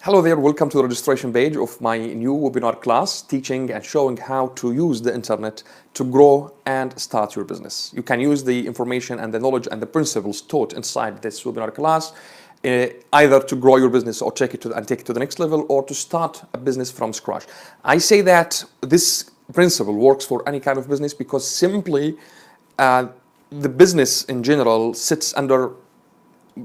Hello there, welcome to the registration page of my new webinar class, teaching and showing how to use the internet to grow and start your business. You can use the information and the knowledge and the principles taught inside this webinar class either to grow your business or take it to the next level, or to start a business from scratch. I say that this principle works for any kind of business because simply the business in general sits under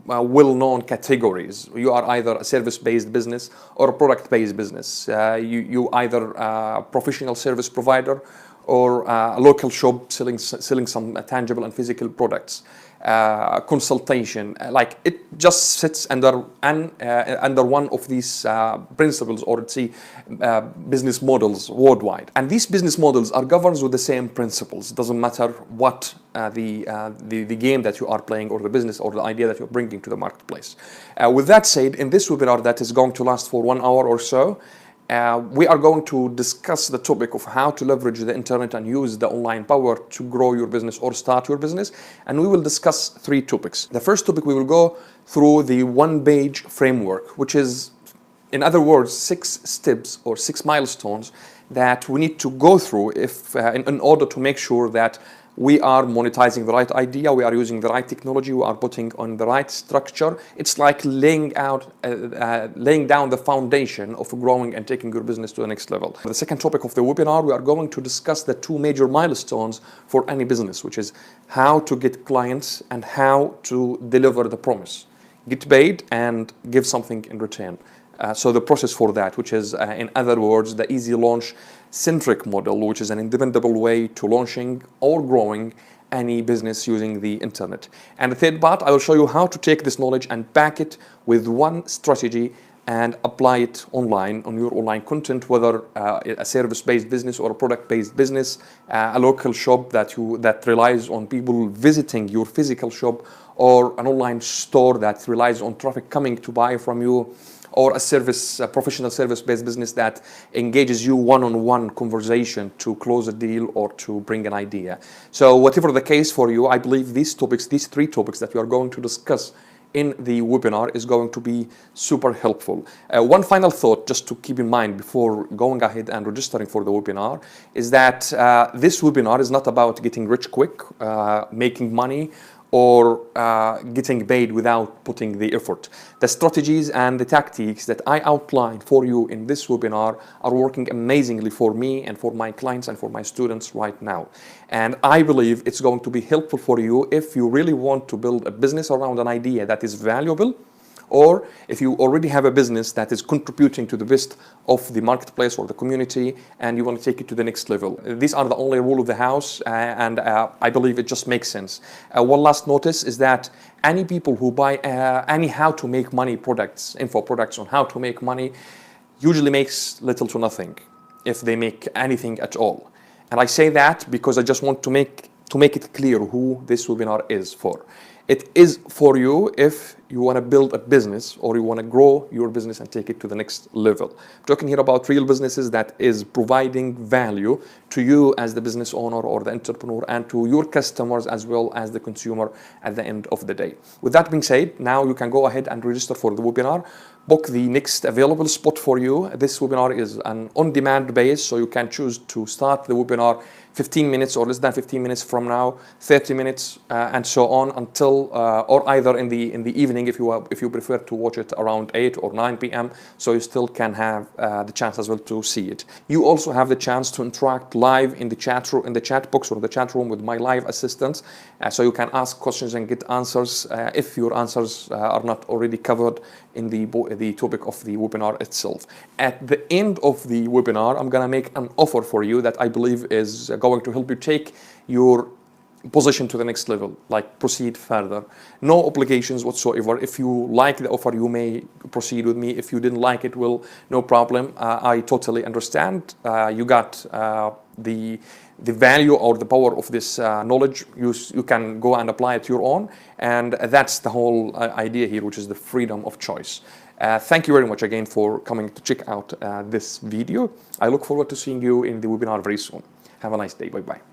well-known categories. You are either a service-based business or a product-based business. You either a professional service provider or a local shop selling some tangible and physical products. Consultation, like it just sits under one of these principles, or let's say business models worldwide. And these business models are governed with the same principles. It doesn't matter what the game that you are playing, or the business, or the idea that you're bringing to the marketplace. With that said, in this webinar that is going to last for 1 hour or so, we are going to discuss the topic of how to leverage the internet and use the online power to grow your business or start your business. And we will discuss 3 topics. The first topic, we will go through the one-page framework, which is, in other words, 6 steps or 6 milestones that we need to go through in order to make sure that we are monetizing the right idea, we are using the right technology, we are putting on the right structure. It's like laying down the foundation of growing and taking your business to the next level. The second topic of the webinar, we are going to discuss the 2 major milestones for any business, which is how to get clients and how to deliver the promise. Get paid and give something in return. So the process for that, which is, in other words, the easy launch centric model, which is an independable way to launching or growing any business using the internet. And the third part, I will show you how to take this knowledge and back it with one strategy and apply it online on your online content, whether a service-based business or a product-based business, a local shop that relies on people visiting your physical shop, or an online store that relies on traffic coming to buy from you, or a professional service-based business that engages you one-on-one conversation to close a deal or to bring an idea. So whatever the case for you, I believe these 3 topics that we are going to discuss in the webinar is going to be super helpful. One final thought just to keep in mind before going ahead and registering for the webinar is that this webinar is not about getting rich quick, making money, or getting paid without putting the effort. The strategies and the tactics that I outlined for you in this webinar are working amazingly for me and for my clients and for my students right now. And I believe it's going to be helpful for you if you really want to build a business around an idea that is valuable, or if you already have a business that is contributing to the best of the marketplace or the community and you want to take it to the next level. These are the only rule of the house, and I believe it just makes sense. One last notice is that any people who buy any how to make money products, info products on how to make money, usually makes little to nothing if they make anything at all. And I say that because I just want to make it clear who this webinar is for. It is for you if you want to build a business or you want to grow your business and take it to the next level. I'm talking here about real businesses that is providing value to you as the business owner or the entrepreneur, and to your customers as well as the consumer at the end of the day. With that being said, now you can go ahead and register for the webinar. Book the next available spot for you. This webinar is an on-demand base, so you can choose to start the webinar 15 minutes or less than 15 minutes from now, 30 minutes, and so on until, or either in the evening if you prefer to watch it around 8 or 9 p.m. So you still can have the chance as well to see it. You also have the chance to interact live in the chat box or the chat room with my live assistants, so you can ask questions and get answers if your answers are not already covered in the topic of the webinar itself. At the end of the webinar, I'm gonna make an offer for you that I believe is going to help you take your position to the next level, like proceed further. No obligations whatsoever. If you like the offer, you may proceed with me. If you didn't like it, well, no problem. I totally understand. You got the value or the power of this knowledge. You can go and apply it your own, and that's the whole idea here, which is the freedom of choice. Thank you very much again for coming to check out this video. I look forward to seeing you in the webinar very soon. Have a nice day. Bye-bye.